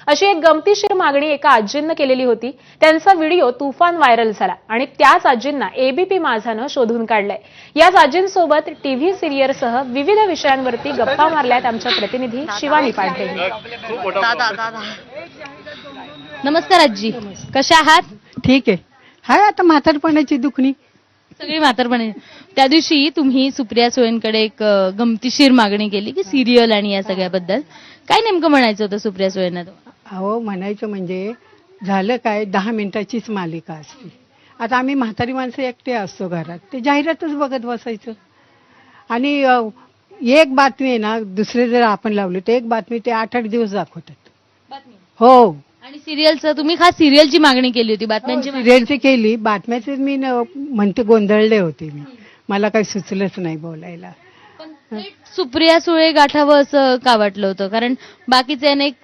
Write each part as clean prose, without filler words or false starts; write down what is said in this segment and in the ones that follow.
अशी एक गमतीशीर मागणी एका आजींनी केलेली होती। त्यांचा व्हिडिओ तुफान व्हायरल झाला आणि त्याच आजींना एबीपी माझानं शोधून काढलंय। याच आजींसोबत टीव्ही सिरियलसह विविध विषयांवरती गप्पा मारल्यात आमच्या प्रतिनिधी शिवानी पांढरे। नमस्कार आजी, कशा आहात? ठीक आहे। हाय आता म्हातारपणाची दुखणी सगळी म्हातारपणे। त्या दिवशी तुम्ही सुप्रिया सुळेंकडे एक गमतीशीर मागणी केली की सिरियल आणि या सगळ्याबद्दल काय नेमकं म्हणायचं होतं सुप्रिया सुळेंना? अहो म्हणायचं म्हणजे झालं काय 10 मिनिटाचीच मालिका असते। आता आम्ही म्हातारी माणसं एकटे असतो घरात, ते जाहिरातच बघत बसायचं आणि एक बातमी आहे ना, दुसरे जर आपण लावले तर एक बातमी ते 8-8 दिवस दाखवतात। हो। आणि सिरियलचं तुम्ही खास सिरियलची मागणी केली होती, बातम्यांची सिरियलची केली, बातम्याचे मी म्हणते गोंधळले होते मी, मला काही सुचलंच नाही बोलायला। सुप्रिया सुळे गाठावं असं का वाटलं होतं? कारण बाकीचे अनेक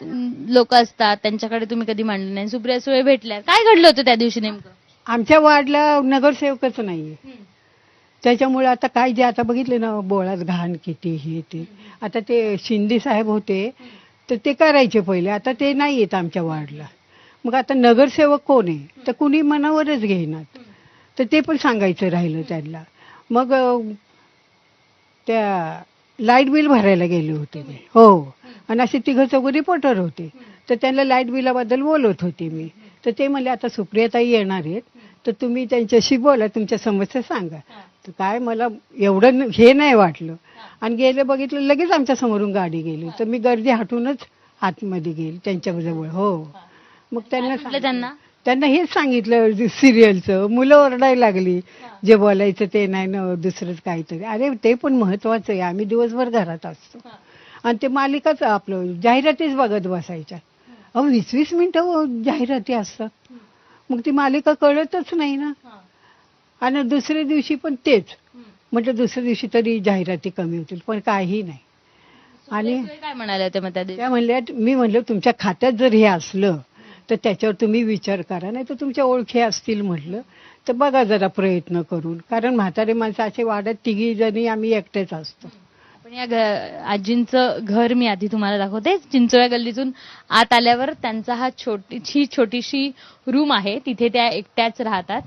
लोक असतात, त्यांच्याकडे तुम्ही कधी मांडलं नाही, सुप्रिया सुळे भेटल्या, काय घडलं होतं त्या दिवशी नेमकं? आमच्या वार्डला नगरसेवकच नाहीये, त्याच्यामुळे आता काय जे आता बघितले ना, बोळात घाण किती हे ते, आता ते शिंदे साहेब होते तर ते करायचे पहिले, आता ते नाही येत आमच्या वार्डला। मग आता नगरसेवक कोण आहे तर कुणी मनावरच घेईनात, तर ते पण सांगायचं राहिलं त्यांना। मग त्या लाईट बिल भरायला गेले होते मी, हो, आणि असे 3-4 रिपोर्टर होते, तर त्यांना लाईट बिलाबद्दल बोलत होते मी, तर ते म्हणले आता सुप्रियाताई येणार आहेत तर तुम्ही त्यांच्याशी बोला, तुमच्या समस्या सांगा। तर काय मला एवढं हे नाही वाटलं, आणि गेले बघितलं लगेच आमच्या समोरून गाडी गेली, तर मी गर्दी हटूनच आतमध्ये गेली त्यांच्याजवळ। हो, मग त्यांना हेच सांगितलं सिरियलचं, मुलं ओरडायला लागली, जे बोलायचं ते नाही ना दुसरंच काहीतरी। अरे ते पण महत्वाचं आहे, आम्ही दिवसभर घरात असतो आणि ते मालिकाच आपलं जाहिरातीच बघत बसायच्या। अहो 20-20 मिनिटं जाहिराती असतात, मग ती मालिका कळतच नाही ना। आणि दुसऱ्या दिवशी पण तेच, म्हटलं दुसऱ्या दिवशी तरी जाहिराती कमी होतील, पण काही नाही। आणि काय म्हणाले होते मग त्या म्हणल्या, मी म्हणलं तुमच्या खात्यात जर हे असलं तर त्याच्यावर तुम्ही विचार करा, नाही तर तुमच्या ओळखी असतील म्हटलं तर बघा जरा प्रयत्न करून, कारण म्हातारे माणसाचे वाड्यात 3 जणी आम्ही एकटेच असतो। पण या आजींचं घर मी आधी तुम्हाला दाखवते। चिंचोळ्या गल्लीतून आत आल्यावर त्यांचा हा छोटीशी रूम आहे, तिथे त्या एकट्याच राहतात।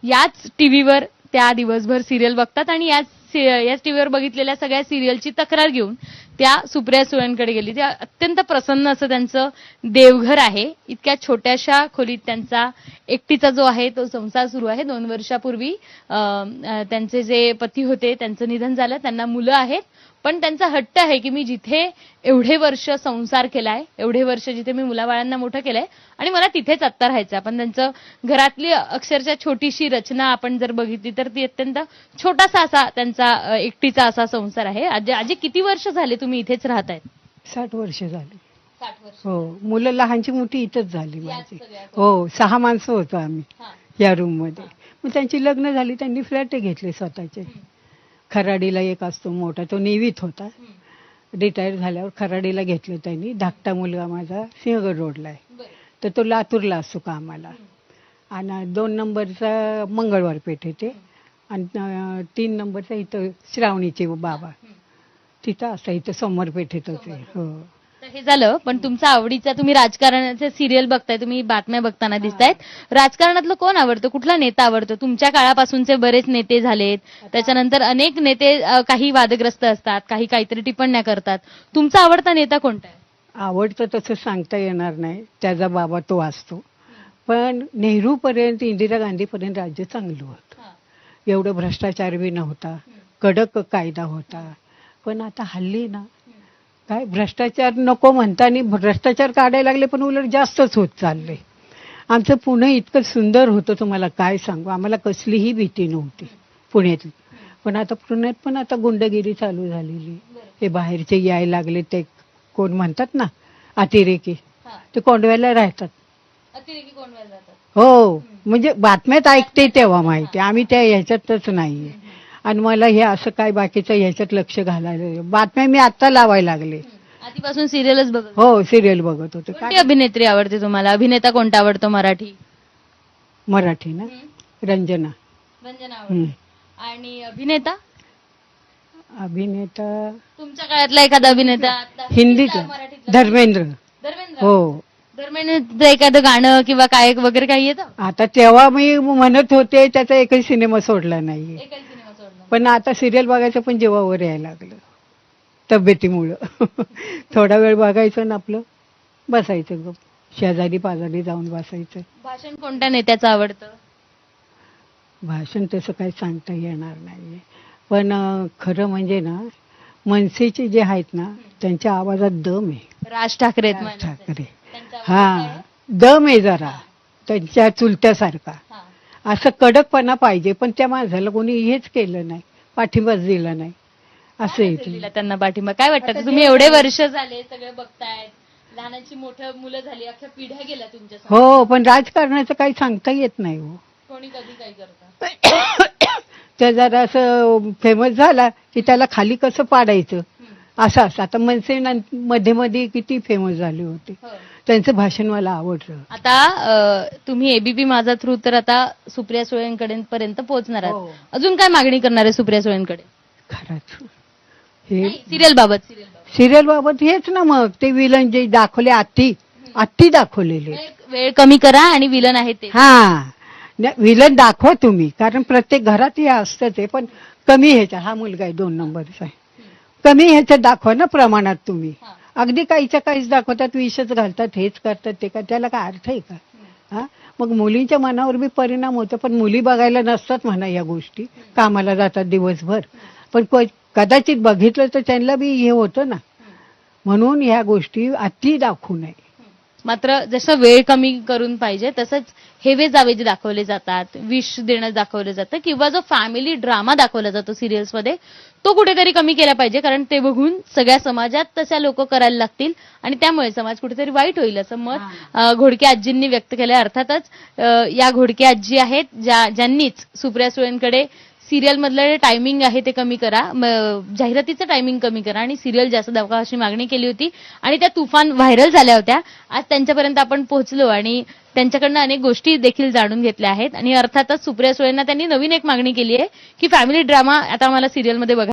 याच टीव्हीवर त्या दिवसभर सिरियल बघतात आणि याच टीव्हीवर बघितलेल्या सगळ्या सिरियलची तक्रार घेऊन त्या सुप्रिया सुळेंकडे गेली। त्या अत्यंत प्रसन्न असं त्यांचं देवघर आहे। इतक्या छोट्याशा खोलीत त्यांचा एकटीचा जो आहे तो संसार सुरू आहे। 2 वर्षापूर्वी त्यांचे जे पती होते त्यांचं निधन झालं, त्यांना मुलं आहेत, पण त्यांचा हट्ट आहे की मी जिथे एवढे वर्ष संसार केलाय, एवढे वर्ष जिथे मी मुलाबाळांना मोठं केलंय आणि मला तिथेच आत्ता राहायचं। पण त्यांचं घरातली अक्षरशः छोटीशी रचना आपण जर बघितली तर ती अत्यंत छोटासा असा त्यांचा एकटीचा असा संसार आहे। आजी किती वर्ष झाले तुम्ही इथेच राहतायत? 60 वर्ष झाली। 60 वर्ष। हो, मुलं लहानची मोठी इथंच झाली माझी। हो, 6 माणसं होतो आम्ही या रूम मध्ये। मग त्यांची लग्न झाली, त्यांनी फ्लॅट घेतले स्वतःचे। खराडीला एक असतो मोठा, तो नेव्हीत होता, रिटायर झाल्यावर खराडीला घेतलं त्यांनी। धाकटा मुलगा माझा सिंहगड रोडला आहे, तर तो लातूरला असतो कामाला, आणि 2 नंबरचा मंगळवार पेठ येते, आणि 3 नंबरचा इथं श्रावणीचे बाबा तिथं असं इथं समोर पेठेत होते। हो, हे झालं, पण तुमचा आवडीचा तुम्ही राजकारणाचे सिरियल बघताय, तुम्ही बातम्या बघताना दिसतायत। राजकारणातलं कोण आवडतं, कुठला नेता आवडतो? तुमच्या काळापासूनचे बरेच नेते झालेत, त्याच्यानंतर अनेक नेते काही वादग्रस्त असतात, काही काहीतरी टिप्पण्या करतात, तुमचा आवडता नेता कोणता आहे? आवडतं तसं सांगता येणार नाही, त्याचा बाबा तो असतो, पण नेहरूपर्यंत इंदिरा गांधीपर्यंत राज्य चांगलं होतं, एवढं भ्रष्टाचार बी नव्हता, कडक कायदा होता। पण आता हल्ली ना काय भ्रष्टाचार नको म्हणतानी भ्रष्टाचार काढायला लागले, पण उलट जास्तच होत चालले। आमचं पुणे इतकं सुंदर होतं, तुम्हाला काय सांगू, आम्हाला कसलीही भीती नव्हती पुण्यात, पण आता पुण्यात पण आता गुंडगिरी चालू झालेली। हे बाहेरचे यायला लागले, ते कोण म्हणतात ना अतिरेकी, ते कोंडव्याला राहतात। हो, म्हणजे बातम्यात ऐकते तेव्हा माहिती, आम्ही त्या ह्याच्यातच नाहीये, आणि मला हे असं काय बाकीचं ह्याच्यात लक्ष घालायला, बातम्या मी आता लावायला लागले। आधीपासून सिरियलच बघत? हो, सिरियल बघत होते। कोणती अभिनेत्री आवडते तुम्हाला? अभिनेता कोणता आवडतो? मराठी ना रंजना आवडते। आणि अभिनेता अभिनेता तुमच्या काळातला एखादा अभिनेता? हिंदीचा धर्मेंद्र। हो, दर महिन्यात एखादं गाणं किंवा काय वगैरे काही येतं? आता तेव्हा मी म्हणत होते त्याचा एकही सिनेमा सोडला नाहीये, एकही सिनेमा सोडला. पण आता सिरियल बघायचं पण जीवावर यायला लागलं तब्येतीमुळं. थोडा वेळ बघायचं ना आपलं बसायचं गप, शेजारी पाजारी जाऊन बसायचं. भाषण कोणत्या नेत्याचं आवडतं? भाषण तसं काही सांगता येणार नाहीये, पण खरं म्हणजे ना मनसेचे जे आहेत ना त्यांच्या आवाजात दम आहे. राज ठाकरे आहेत राज म्हणायचं. ठाकरे त्यांचा आवाज हा काय आहे? दम आहे जरा त्यांच्या चुलत्यासारखा. हा. असं कडकपणा पाहिजे, पण त्या माणसाला कोणी हेच केलं नाही, पाठिंबाच दिला नाही. असं काय आहे असेल ते. दिला त्यांना पाठिंबा? काय वाटतं आता तुम्ही जे एवढे आहे- वर्ष झाले सगळे बघतायत, लहानाची मोठं मुलं झाली, अख्ख्या पिढ्या गेल्या तुमच्या समोर. हो, पण राजकारणाचं काही सांगता येत नाही हो. कोणी कधी काय करतं? ते जरा असं फेमस झाला की त्याला खाली कसं पाडायचं असं. आता मनसे मध्ये मध्ये किती फेमस झाले होते, हो. त्यांचं भाषण मला आवडलं. आता तुम्ही एबीपी माझा थ्रू तर आता सुप्रिया सुळेंकडे पर्यंत पोहोचणार हो. आहात. अजून काय मागणी करणार आहे सुप्रिया सुळेंकडे? खरंच हे सिरियल बाबत सिरियल बाबत हेच ना, मग ते विलन जे दाखवले आत्ती दाखवलेले. वेळ कमी करा आणि विलन आहे ते. हा विलन दाखवा तुम्ही, कारण प्रत्येक घरात हे असतंच आहे, पण कमी ह्याच्यात. हा मुलगा आहे 2 नंबरचा आहे, कमी ह्याच्यात दाखवा ना प्रमाणात तुम्ही. अगदी काहीच्या काहीच दाखवतात, विषच घालतात, हेच करतात ते का, त्याला काय अर्थ आहे का? हा, मग मुलींच्या मनावर बी परिणाम होतो, पण मुली बघायला नसतात म्हणा या गोष्टी, कामाला जातात दिवसभर, पण कदाचित बघितलं तर त्यांना बी हे होतं ना, म्हणून ह्या गोष्टी अति दाखवू नये. मात्र जसं वेळ कमी करून पाहिजे तसंच हेवे जावे जे दाखवले जातात, विष देणं दाखवलं जातं किंवा जो फॅमिली ड्रामा दाखवला जातो सिरियल्समध्ये, तो कुठेतरी कमी केला पाहिजे. कारण ते बघून सगळ्या समाजात तशा लोक करायला लागतील आणि त्यामुळे समाज कुठेतरी वाईट होईल असं मत घोडके आजींनी व्यक्त केलंय. अर्थातच या घोडके आजी आहेत ज्यांनीच सुप्रिया सुळेंकडे सिरियल मधलं टायमिंग आहे ते कमी करा, जाहिरातीचं टायमिंग कमी करा आणि सिरियल जास्त दाखवा अशी मागणी केली होती आणि त्या तुफान व्हायरल झाल्या होत्या. आज त्यांच्यापर्यंत आपण पोहोचलो आणि त्यांच्याकडनं अनेक गोष्टी देखील जाणून घेतल्या आहेत. आणि अर्थातच सुप्रिया सुळेंना त्यांनी नवीन एक मागणी केली आहे की फॅमिली ड्रामा आता आम्हाला सिरियलमध्ये बघा